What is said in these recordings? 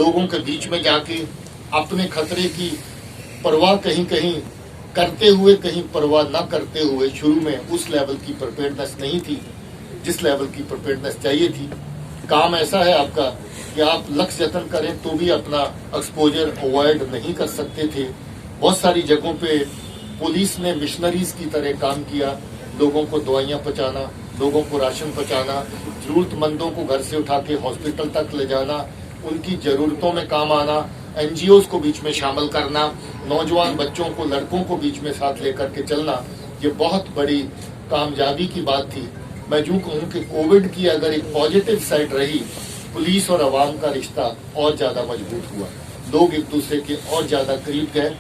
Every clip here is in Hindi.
लोगों के बीच में जाके अपने खतरे की परवाह कहीं कहीं करते हुए, कहीं परवाह न करते हुए, शुरू में उस लेवल की प्रिपेयर्डनेस नहीं थी जिस लेवल की प्रिपेयर्डनेस चाहिए थी। काम ऐसा है आपका कि आप लक्ष्य जतन करें तो भी अपना एक्सपोजर अवॉइड नहीं कर सकते थे। बहुत सारी जगहों पे पुलिस ने मिशनरीज की तरह काम किया, लोगों को दवाइयां पहुंचाना, लोगों को राशन पहुंचाना, जरूरतमंदों को घर से उठा के हॉस्पिटल तक ले जाना, उनकी जरूरतों में काम आना, एनजीओज को बीच में शामिल करना, नौजवान बच्चों को, लड़कों को बीच में साथ लेकर के चलना, ये बहुत बड़ी कामयाबी की बात थी। मैं यूं कहूं कि कोविड की अगर एक पॉजिटिव साइड रही, पुलिस और आवाम का रिश्ता और ज्यादा मजबूत हुआ, लोग एक दूसरे के और ज्यादा करीब गए।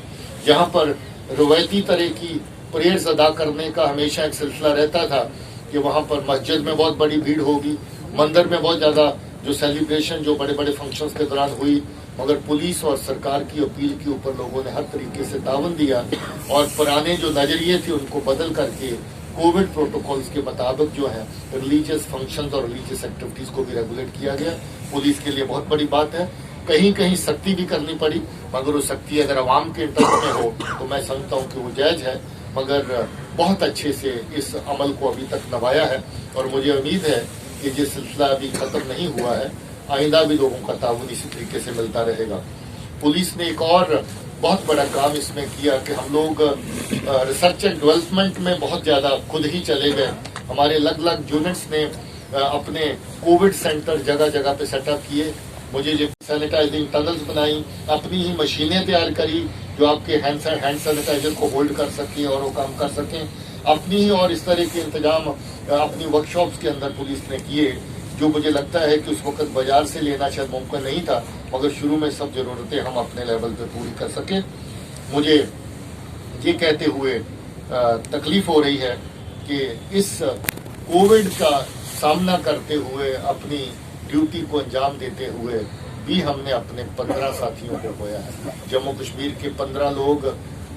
जहां पर रवायती तरह की प्रेयर्स अदा करने का हमेशा एक सिलसिला रहता था कि वहां पर मस्जिद में बहुत बड़ी भीड़ होगी, मंदिर में बहुत ज्यादा जो सेलिब्रेशन, जो बड़े बड़े फंक्शंस के दौरान हुई, मगर पुलिस और सरकार की अपील के ऊपर लोगों ने हर तरीके से तावन दिया और पुराने जो नजरिए थे उनको बदल करके कोविड प्रोटोकॉल्स के मुताबिक जो है रिलीजियस फंक्शंस और रिलीजियस एक्टिविटीज को भी रेगुलेट किया गया। पुलिस के लिए बहुत बड़ी बात है। कहीं कहीं सख्ती भी करनी पड़ी, मगर वो सख्ती अगर आवाम के इंटरेस्ट में हो तो मैं समझता हूँ कि वो जायज है। मगर बहुत अच्छे से इस अमल को अभी तक निभाया है और मुझे उम्मीद है कि ये सिलसिला अभी खत्म नहीं हुआ है, आइंदा भी लोगों का ताउन इसी तरीके से मिलता रहेगा। पुलिस ने एक और बहुत बड़ा काम इसमें किया कि हम लोग रिसर्च एंड डेवलपमेंट में बहुत ज्यादा खुद ही चले गए। हमारे अलग अलग यूनिट्स ने अपने कोविड सेंटर जगह जगह पे सेटअप किए। मुझे जो सैनिटाइजिंग टनल्स बनाई, अपनी ही मशीनें तैयार करी जो आपके हैंड सैनिटाइजर को होल्ड कर सकें और वो काम कर सकें अपनी ही, और इस तरह के इंतजाम अपनी वर्कशॉप्स के अंदर पुलिस ने किए, जो मुझे लगता है कि उस वक्त बाजार से लेना शायद मुमकिन नहीं था, मगर शुरू में सब जरूरतें हम अपने लेवल पे पूरी कर सके। मुझे ये कहते हुए तकलीफ हो रही है कि इस कोविड का सामना करते हुए, अपनी ड्यूटी को अंजाम देते हुए भी हमने अपने 15 साथियों को खोया है। जम्मू कश्मीर के 15 लोग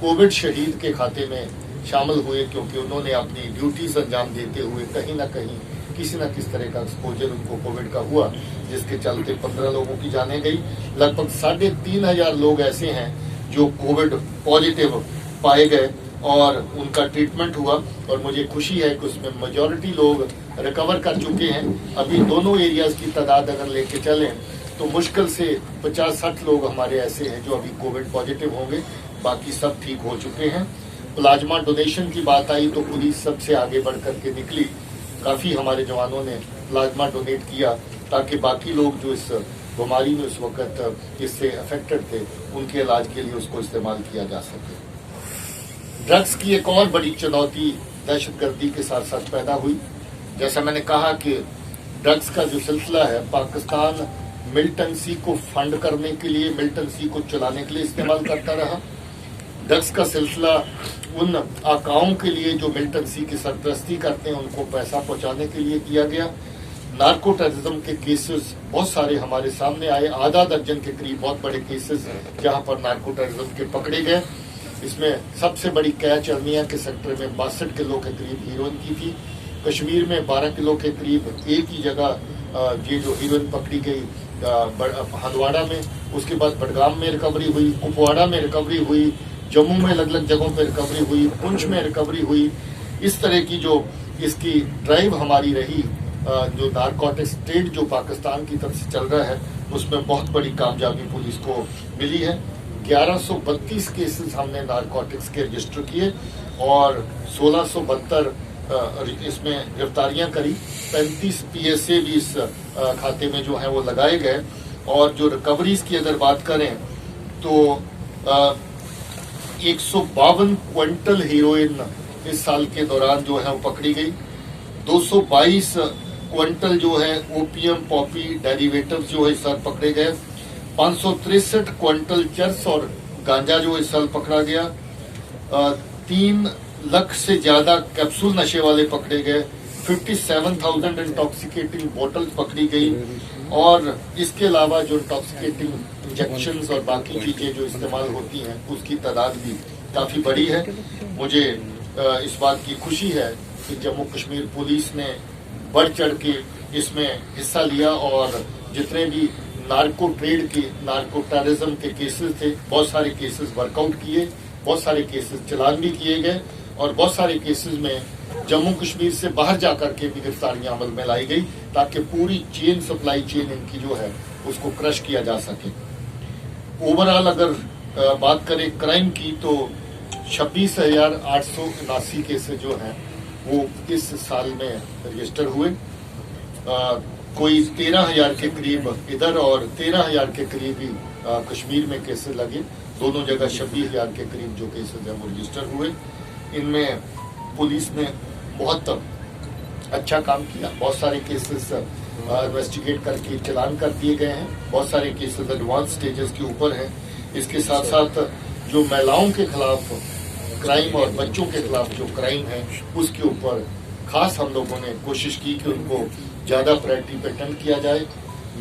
कोविड शहीद के खाते में शामिल हुए क्योंकि उन्होंने अपनी ड्यूटीज अंजाम देते हुए कहीं ना कहीं किसी न किस तरह का एक्सपोजर उनको कोविड का हुआ, जिसके चलते 15 लोगों की जाने गई। लगभग 3,500 लोग ऐसे हैं जो कोविड पॉजिटिव पाए गए और उनका ट्रीटमेंट हुआ, और मुझे खुशी है कि उसमें मेजॉरिटी लोग रिकवर कर चुके हैं। अभी दोनों एरियाज की तादाद अगर लेके चलें तो मुश्किल से 50-60 लोग हमारे ऐसे हैं जो अभी कोविड पॉजिटिव होंगे, बाकी सब ठीक हो चुके हैं। प्लाज्मा डोनेशन की बात आई तो पुलिस सबसे आगे बढ़ करके निकली, काफी हमारे जवानों ने प्लाज्मा डोनेट किया ताकि बाकी लोग जो इस बीमारी में उस वक्त इससे अफेक्टेड थे उनके इलाज के लिए उसको इस्तेमाल किया जा सके। ड्रग्स की एक और बड़ी चुनौती दहशतगर्दी के साथ साथ पैदा हुई। जैसा मैंने कहा कि ड्रग्स का जो सिलसिला है, पाकिस्तान मिलिटेंसी को फंड करने के लिए, मिलिटेंसी को चलाने के लिए इस्तेमाल करता रहा। ड्रग्स का सिलसिला उन आकाओं के लिए जो मिलिटेंसी की सरपरस्ती करते हैं उनको पैसा पहुंचाने के लिए किया गया। नार्को टेररिज्म के केसेस बहुत सारे हमारे सामने आए, आधा दर्जन के करीब बहुत बड़े केसेस जहां पर नार्को टेररिज्म के पकड़े गए। इसमें सबसे बड़ी कैच अर्निया के सेक्टर में 62 किलो के करीब हीरोइन की थी। कश्मीर में 12 किलो के करीब एक ही जगह ये जो हीरोइन पकड़ी गई हंदवाड़ा में, उसके बाद बडगाम में रिकवरी हुई, कुपवाड़ा में रिकवरी हुई, जम्मू में अलग अलग जगहों पर रिकवरी हुई, पुंछ में रिकवरी हुई। इस तरह की जो इसकी ड्राइव हमारी रही, जो नारकोटिक्स ट्रेड जो पाकिस्तान की तरफ से चल रहा है, उसमें बहुत बड़ी कामयाबी पुलिस को मिली है। 1132 केसेस हमने नारकोटिक्स के रजिस्टर किए और 1672 इसमें गिरफ्तारियां करी। 35 PSA भी इस खाते में जो है वो लगाए गए। और जो रिकवरीज की अगर बात करें तो 152 क्विंटल हीरोइन इस साल के दौरान जो है वो पकड़ी गई। 222 क्विंटल जो है ओपीएम, पॉपी डेरिवेटिव्स जो है इस साल पकड़े गए। 563 क्विंटल चरस और गांजा जो इस साल पकड़ा गया। 3 लाख से ज्यादा कैप्सूल नशे वाले पकड़े गए। 57,000 इंटॉक्सिकेटिंग बोतल पकड़ी गई। और इसके अलावा जो इंटॉक्सिकेटिंग इंजेक्शंस और बाकी चीजें जो इस्तेमाल होती हैं उसकी तादाद भी काफी बड़ी है। मुझे इस बात की खुशी है कि जम्मू कश्मीर पुलिस ने बढ़ चढ़ के इसमें हिस्सा लिया और जितने भी नार्को ट्रेड के, नार्को टेररिज्म के केसेस थे, बहुत सारे केसेस वर्कआउट किए, बहुत सारे केसेस चलान भी किए गए और बहुत सारे केसेस में जम्मू कश्मीर से बाहर जाकर के भी गिरफ्तारियां अमल में लाई गई ताकि पूरी चेन, सप्लाई चेन इनकी जो है उसको क्रश किया जा सके। ओवरऑल अगर बात करें क्राइम की तो 26,879 केसेस जो हैं वो इस साल में रजिस्टर हुए। कोई 13,000 के करीब इधर और 13,000 के करीब ही कश्मीर में केसेस लगे। दोनों जगह 26,000 के करीब जो केसेस हैं वो रजिस्टर हुए। इनमें पुलिस ने बहुत अच्छा काम किया। बहुत सारे केसेस इन्वेस्टिगेट करके चलान कर दिए गए हैं। बहुत सारे केसेस एडवांस स्टेजेस के ऊपर हैं। इसके साथ साथ जो महिलाओं के खिलाफ क्राइम और बच्चों के खिलाफ जो क्राइम है उसके ऊपर खास हम लोगों ने कोशिश की कि उनको ज्यादा प्रायोरिटी पे अटेंड किया जाए।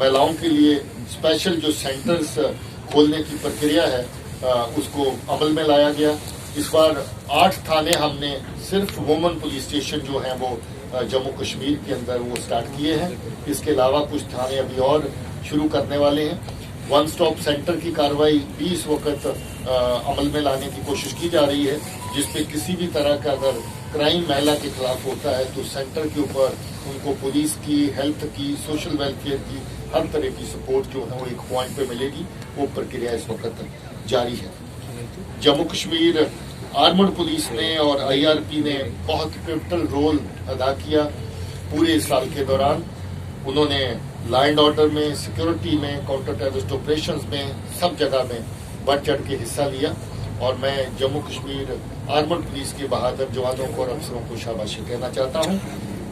महिलाओं के लिए स्पेशल जो सेंटर्स खोलने की प्रक्रिया है उसको अमल में लाया गया। इस बार 8 थाने हमने सिर्फ वुमेन पुलिस स्टेशन जो है वो जम्मू कश्मीर के अंदर वो स्टार्ट किए हैं। इसके अलावा कुछ थाने अभी और शुरू करने वाले हैं। वन स्टॉप सेंटर की कार्रवाई भी इस वक्त अमल में लाने की कोशिश की जा रही है, जिसपे किसी भी तरह का अगर क्राइम महिला के खिलाफ होता है तो सेंटर के ऊपर उनको पुलिस की, हेल्थ की, सोशल वेलफेयर की हर तरह की सपोर्ट जो है वो एक पॉइंट पे मिलेगी। वो प्रक्रिया इस वक्त जारी है। जम्मू कश्मीर आर्मड पुलिस ने और आईआरपी ने बहुत पिवटल रोल अदा किया पूरे इस साल के दौरान। उन्होंने लॉ एंड ऑर्डर में, सिक्योरिटी में, काउंटर टेररिस्ट ऑपरेशंस में, सब जगह में बढ़ चढ़ के हिस्सा लिया और मैं जम्मू कश्मीर आर्मड पुलिस के बहादुर जवानों को और अफसरों को शाबाशी कहना चाहता हूं।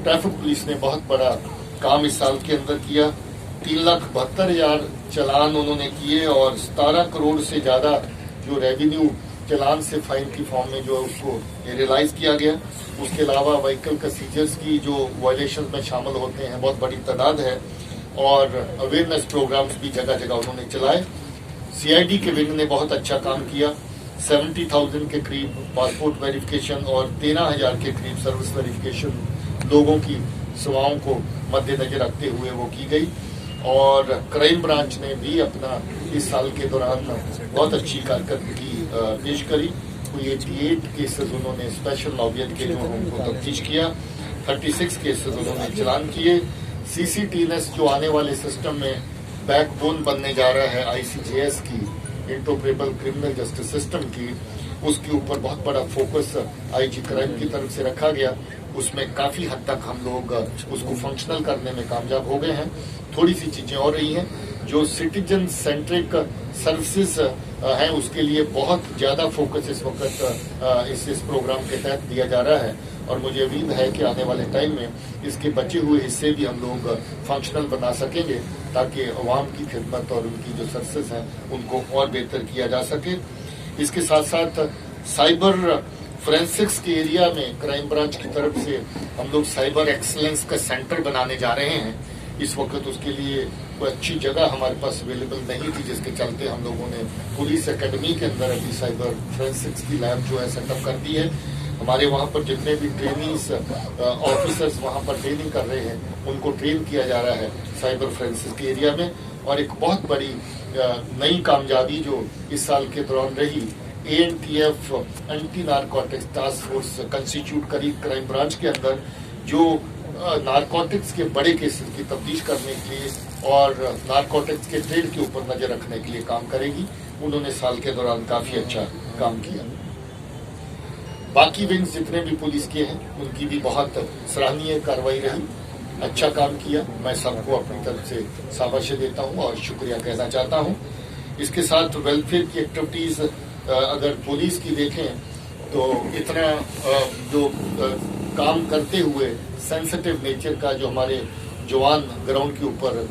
ट्रैफिक पुलिस ने बहुत बड़ा काम इस साल के अंदर किया। 3,72,000 चलान उन्होंने किए और 17 करोड़ से ज्यादा जो रेवेन्यू चलान से फाइन की फॉर्म में जो है उसको रियलाइज किया गया। उसके अलावा व्हीकल का सीजर्स की जो वायलेशन में शामिल होते हैं बहुत बड़ी तादाद है और अवेयरनेस प्रोग्राम्स भी जगह जगह उन्होंने चलाए। सीआईडी के विंग ने बहुत अच्छा काम किया। 70,000 के करीब पासपोर्ट वेरिफिकेशन और 13,000 के करीब सर्विस वेरिफिकेशन लोगों की सेवाओं को मद्देनजर रखते हुए वो की गई। और क्राइम ब्रांच ने भी अपना इस साल के दौरान बहुत अच्छी कारकर्दगी पेश करी। कोई 88 केसेस उन्होंने स्पेशल लॉबियत के जो उनको तफ्तीश किया। 36 केसेस उन्होंने चलान किए। सीसीटीएनएस जो आने वाले सिस्टम में बैकबोन बनने जा रहा है आईसीजेएस की, इंटरऑपरेबल क्रिमिनल जस्टिस सिस्टम की, उसके ऊपर बहुत बड़ा फोकस आईजी क्राइम की तरफ से रखा गया। उसमें काफी हद तक हम लोग उसको फंक्शनल करने में कामयाब हो गए हैं। थोड़ी सी चीजें और रही हैं। जो सिटीजन सेंट्रिक सर्विसेज हैं उसके लिए बहुत ज्यादा फोकस इस वक्त इस प्रोग्राम के तहत दिया जा रहा है और मुझे उम्मीद है कि आने वाले टाइम में इसके बचे हुए हिस्से भी हम लोग फंक्शनल बना सकेंगे ताकि अवाम की खिदमत और उनकी जो सर्विसेज हैं उनको और बेहतर किया जा सके। इसके साथ साथ साइबर फोरेंसिक्स के एरिया में क्राइम ब्रांच की तरफ से हम लोग साइबर एक्सीलेंस का सेंटर बनाने जा रहे हैं। इस वक्त उसके लिए कोई अच्छी जगह हमारे पास अवेलेबल नहीं थी, जिसके चलते हम लोगों ने पुलिस एकेडमी के अंदर अभी साइबर फोरेंसिक्स की लैब जो है सेटअप कर दी है। हमारे वहाँ पर जितने भी ट्रेनिंग्स ऑफिसर्स वहाँ पर ट्रेनिंग कर रहे हैं उनको ट्रेन किया जा रहा है साइबर फोरेंसिक्स के एरिया में। और एक बहुत बड़ी नई कामयाबी जो इस साल के दौरान रही, ANTF anti narcotics task force constitute करी क्राइम ब्रांच के अंदर, जो नारकोटिक्स के बड़े केसेस की तफ्तीश करने के लिए और नारकोटिक्स के ट्रेड के ऊपर नजर रखने के लिए काम करेगी। उन्होंने साल के दौरान काफी अच्छा काम किया। बाकी विंग्स जितने भी पुलिस के हैं उनकी भी बहुत सराहनीय कार्रवाई रही, अच्छा काम किया। मैं सबको अपनी तरफ से शाबाशी देता हूं और शुक्रिया कहना चाहता हूं। इसके साथ वेलफेयर की एक्टिविटीज अगर पुलिस की देखें तो इतना जो काम करते हुए सेंसिटिव नेचर का जो हमारे जवान ग्राउंड के ऊपर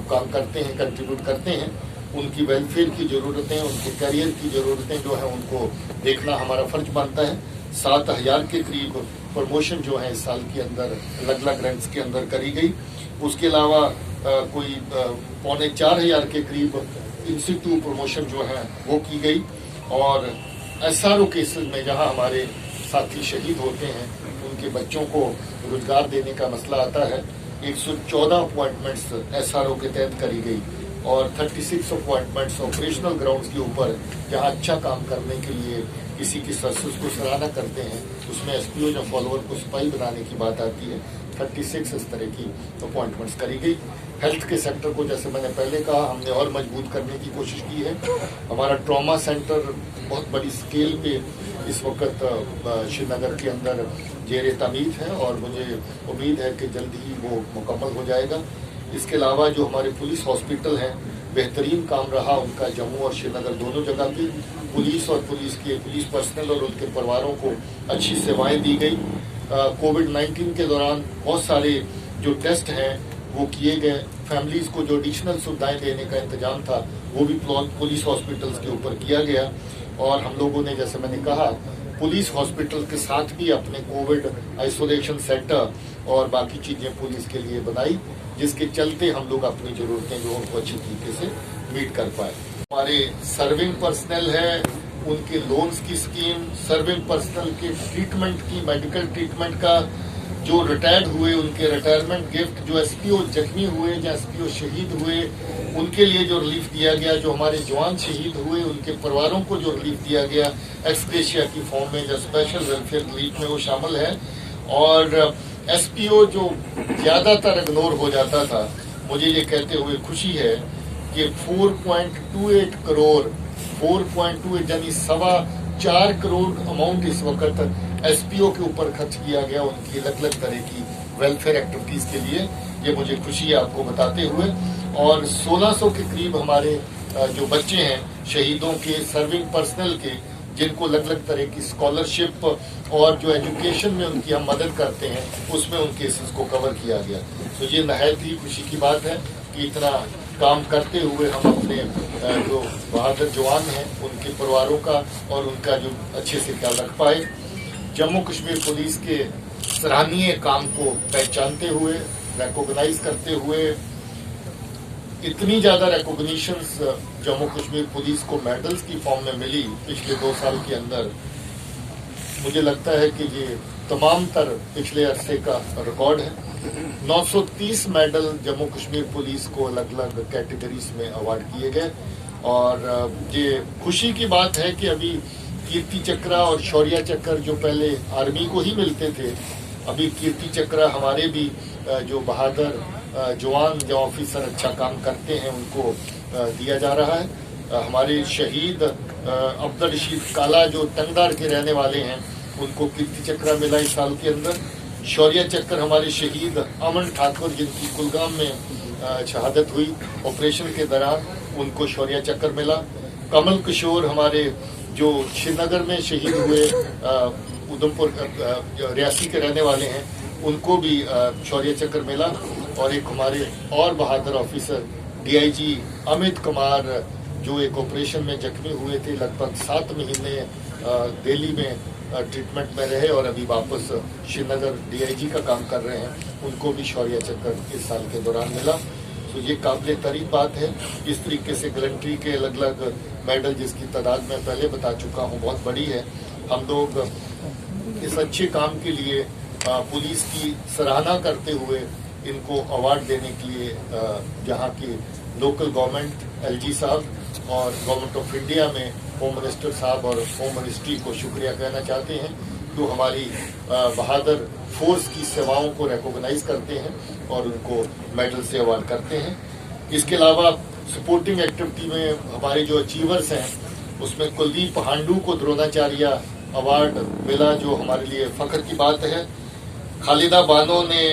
काम करते हैं, कंट्रीब्यूट करते हैं, उनकी वेलफेयर की जरूरतें, उनके करियर की जरूरतें जो है उनको देखना हमारा फर्ज बनता है। 7,000 के करीब प्रमोशन जो है इस साल के अंदर अलग अलग रैंक्स के अंदर करी गई। उसके अलावा कोई 4,500 के करीब इंस्टीट्यूट प्रमोशन जो है वो की गई। और एसआरओ केसेस में जहां हमारे साथी शहीद होते हैं उनके बच्चों को रोजगार देने का मसला आता है, 114 अपॉइंटमेंट्स एसआरओ के तहत करी गई। और 36 अपॉइंटमेंट्स ऑपरेशनल ग्राउंड्स के ऊपर जहां अच्छा काम करने के लिए किसी की सर्विस को सराहना करते हैं, उसमें एसपीओ या फॉलोअर को सिपाही बनाने की बात आती है। 36 इस तरह की अपॉइंटमेंट्स करी गई। हेल्थ के सेक्टर को जैसे मैंने पहले कहा, हमने और मजबूत करने की कोशिश की है। हमारा ट्रॉमा सेंटर बहुत बड़ी स्केल पे इस वक्त श्रीनगर के अंदर जेर तामीर है और मुझे उम्मीद है कि जल्द ही वो मुकम्मल हो जाएगा। इसके अलावा जो हमारे पुलिस हॉस्पिटल हैं, बेहतरीन काम रहा उनका जम्मू और श्रीनगर दोनों जगह पे। पुलिस और पुलिस पर्सनल और उनके परिवारों को अच्छी सेवाएं दी गई। कोविड-19 के दौरान बहुत सारे जो टेस्ट हैं वो किए गए। फैमिलीज को जो एडिशनल सुविधाएं देने का इंतजाम था वो भी पुलिस हॉस्पिटल्स के ऊपर किया गया। और हम लोगों ने, जैसे मैंने कहा, पुलिस हॉस्पिटल के साथ भी अपने कोविड आइसोलेशन सेंटर और बाकी चीजें पुलिस के लिए बनाई, जिसके चलते हम लोग अपनी जरूरतें जो उनको अच्छी तरीके से मीट कर पाए। हमारे सर्विंग पर्सनल है, उनके लोन्स की स्कीम, सर्विंग पर्सनल के ट्रीटमेंट की, मेडिकल ट्रीटमेंट का, जो रिटायर्ड हुए उनके रिटायरमेंट गिफ्ट, जो एसपीओ जख्मी हुए या एसपीओ शहीद हुए उनके लिए जो रिलीफ दिया गया, जो हमारे जवान शहीद हुए उनके परिवारों को जो रिलीफ दिया गया एक्सग्रेशिया की फॉर्म में, जो स्पेशल वेलफेयर रिलीफ में, वो शामिल है। और एसपीओ जो ज्यादातर इग्नोर हो जाता था, मुझे ये कहते हुए खुशी है कि 4.28 करोड़ 4.28 यानी 4.25 करोड़ अमाउंट इस वक्त एसपीओ के ऊपर खर्च किया गया उनकी अलग अलग तरह की वेलफेयर एक्टिविटीज के लिए। ये मुझे खुशी है आपको बताते हुए। और 1600 के करीब हमारे जो बच्चे हैं शहीदों के, सर्विंग पर्सनल के, जिनको अलग अलग तरह की स्कॉलरशिप और जो एजुकेशन में उनकी हम मदद करते हैं उसमें उन केसेस को कवर किया गया। तो ये नहायत ही खुशी की बात है कि इतना काम करते हुए हम अपने जो बहादुर जवान हैं उनके परिवारों का और उनका जो अच्छे से ख्याल रख पाए। जम्मू कश्मीर पुलिस के सराहनीय काम को पहचानते हुए, रिकॉग्नाइज करते हुए, इतनी ज्यादा रिकॉग्निशंस जम्मू कश्मीर पुलिस को मेडल्स की फॉर्म में मिली पिछले 2 साल के अंदर, मुझे लगता है कि ये तमाम तर पिछले अरसे का रिकॉर्ड है। 930 मेडल जम्मू कश्मीर पुलिस को अलग अलग कैटेगरीज में अवार्ड किए गए। और ये खुशी की बात है कि अभी कीर्ति चक्र और शौर्य चक्र जो पहले आर्मी को ही मिलते थे, अभी कीर्ति चक्र हमारे भी जो बहादुर जवान जो ऑफिसर अच्छा काम करते हैं उनको दिया जा रहा है। हमारे शहीद अब्दुल रशीद काला जो टंगदार के रहने वाले हैं उनको कीर्ति चक्र मिला इस साल के अंदर। शौर्य चक्र हमारे शहीद अमन ठाकुर जिनकी कुलगाम में शहादत हुई ऑपरेशन के दौरान, उनको शौर्य चक्र मिला। कमल किशोर हमारे जो श्रीनगर में शहीद हुए उधमपुर रियासी के रहने वाले हैं, उनको भी शौर्य चक्र मिला। और एक हमारे और बहादुर ऑफिसर डीआईजी अमित कुमार जो एक ऑपरेशन में जख्मी हुए थे, लगभग 7 महीने दिल्ली में ट्रीटमेंट में रहे और अभी वापस श्रीनगर डीआईजी का काम कर रहे हैं, उनको भी शौर्य चक्र इस साल के दौरान मिला। तो ये काबिल तारीफ बात है। इस तरीके से गैलेंट्री के अलग अलग मेडल, जिसकी तादाद मैं पहले बता चुका हूँ, बहुत बड़ी है। हम लोग इस अच्छे काम के लिए पुलिस की सराहना करते हुए इनको अवार्ड देने के लिए जहाँ की लोकल गवर्नमेंट एलजी साहब और गवर्नमेंट ऑफ इंडिया में होम मिनिस्टर साहब और होम मिनिस्ट्री को शुक्रिया कहना चाहते हैं, जो हमारी बहादुर फोर्स की सेवाओं को रिकॉग्नाइज करते हैं और उनको मेडल से अवार्ड करते हैं। इसके अलावा सपोर्टिंग एक्टिविटी में हमारे जो अचीवर्स हैं उसमें कुलदीप हांडू को द्रोणाचार्य अवार्ड मिला, जो हमारे लिए फख्र की बात है। खालिदा बानो ने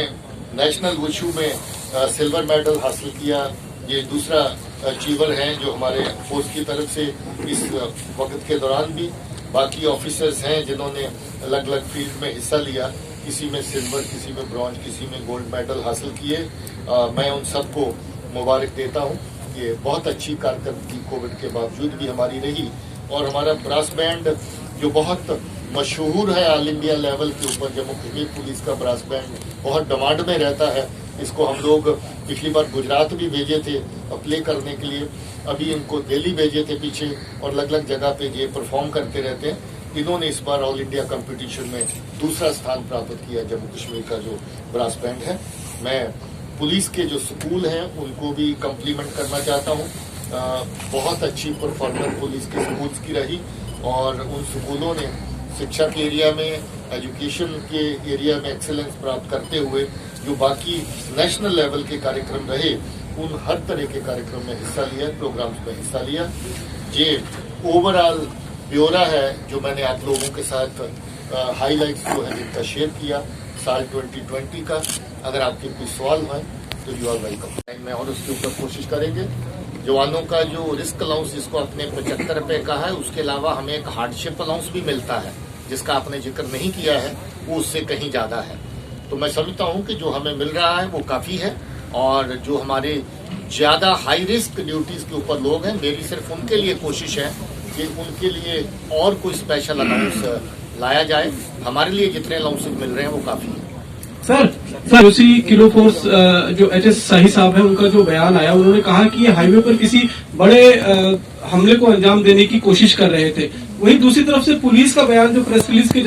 नेशनल वुशु में सिल्वर मेडल हासिल किया। ये दूसरा अचीवर हैं जो हमारे फोर्स की तरफ से इस वक्त के दौरान भी। बाकी ऑफिसर्स हैं जिन्होंने अलग अलग फील्ड में हिस्सा लिया, किसी में सिल्वर, किसी में ब्रॉन्ज, किसी में गोल्ड मेडल हासिल किए। मैं उन सबको मुबारक देता हूं। ये बहुत अच्छी कारकर्दगी कोविड के बावजूद भी हमारी रही। और हमारा ब्रास बैंड जो बहुत मशहूर है ऑल इंडिया लेवल के ऊपर, जम्मू कश्मीर पुलिस का ब्रास बैंड बहुत डिमांड में रहता है। इसको हम लोग पिछली बार गुजरात भी भेजे थे प्ले करने के लिए, अभी इनको दिल्ली भेजे थे पीछे, और अलग अलग जगह पे ये परफॉर्म करते रहते हैं। इन्होंने इस बार ऑल इंडिया कंपटीशन में दूसरा स्थान प्राप्त किया। जम्मू कश्मीर का जो ब्रास बैंड है, मैं पुलिस के जो स्कूल हैं उनको भी कम्प्लीमेंट करना चाहता हूँ। बहुत अच्छी परफॉर्मेंस पुलिस के स्कूल्स की रही और उन स्कूलों ने शिक्षा के एरिया में, एजुकेशन के एरिया में एक्सेलेंस प्राप्त करते हुए जो बाकी नेशनल लेवल के कार्यक्रम रहे उन हर तरह के कार्यक्रम में हिस्सा लिया, प्रोग्राम्स में हिस्सा लिया। ये ओवरऑल ब्यौरा है जो मैंने आप लोगों के साथ हाईलाइट्स जो है जिनका शेयर किया साल 2020 का। अगर आपके कोई सवाल है तो यू आर वेलकम में, और उसके ऊपर कोशिश करेंगे। जवानों का जो रिस्क अलाउंस जिसको आपने 75 रुपए कहा है, उसके अलावा हमें एक हार्डशिप अलाउंस भी मिलता है जिसका आपने जिक्र नहीं किया है, वो उससे कहीं ज्यादा है। तो मैं समझता हूं कि जो हमें मिल रहा है वो काफी है, और जो हमारे ज्यादा हाई रिस्क ड्यूटीज के ऊपर लोग हैं, मेरी सिर्फ उनके लिए कोशिश है कि उनके लिए और कोई स्पेशल अलाउंस लाया जाए। हमारे लिए जितने अलाउंसेज मिल रहे हैं वो काफी है। सर उसी किलो फोर्स जो एचएस शाही साहब है, उनका जो बयान आया, उन्होंने कहा कि ये हाईवे पर किसी बड़े हमले को अंजाम देने की कोशिश कर रहे थे। वहीं दूसरी तरफ से पुलिस का बयान जो प्रेस रिलीज के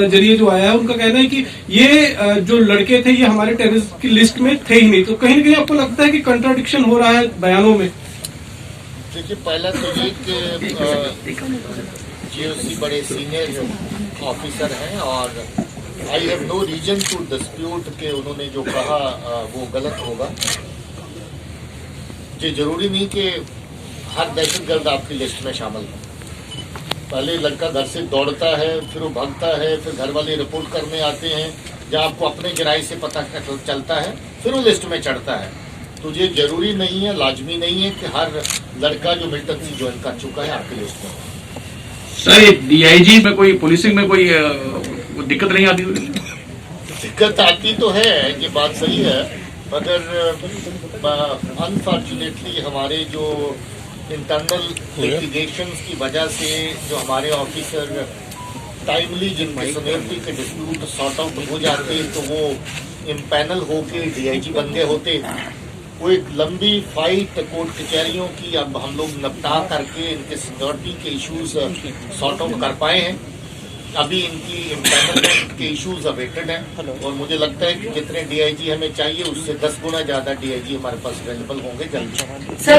जरिए जो आया है, उनका कहना है कि ये जो लड़के थे ये हमारे टेररिस्ट की लिस्ट में थे ही नहीं। तो कहीं न कहीं आपको लगता है कि कंट्राडिक्शन हो रहा है बयानों में? देखिए, पहला तो ये कि जीओसी बड़े सीनियर ऑफिसर हैं और I have no reason to dispute के उन्होंने जो कहा वो गलत होगा। ये जरूरी नहीं कि हर दहशतगर्द आपकी लिस्ट में शामिल हो। पहले लड़का घर से दौड़ता है, फिर वो भागता है, फिर घर वाले रिपोर्ट करने आते हैं, जब आपको अपने जराये से पता चलता है फिर वो लिस्ट में चढ़ता है। तो ये जरूरी नहीं है, लाजमी नहीं है कि हर लड़का जो मिलिटेंसी ज्वाइन कर चुका है आपकी लिस्ट में। सर, डीआईजी में कोई पुलिसिंग में कोई दिक्कत नहीं आती? दिक्कत आती तो है, ये बात सही है, मगर अनफॉर्चुनेटली हमारे जो इंटरनल लिटिगेशंस की वजह से जो हमारे ऑफिसर टाइमली जिनके सीनियरिटी के डिस्प्यूट सॉर्ट आउट हो जाते तो वो इम्पैनल होके डीआईजी बन गए होते। वो एक लंबी फाइट कोर्ट कचहरियों की अब हम लोग निपटा करके इनके सिक्योरिटी के इश्यूज सॉर्ट आउट कर पाए हैं। अभी इनकी इम्पैनलमेंट के इश्यूज अवेटेड हैं और मुझे लगता है कि जितने डीआईजी हमें चाहिए उससे 10 गुना ज्यादा डीआईजी हमारे पास अवेलेबल होंगे जल्दी।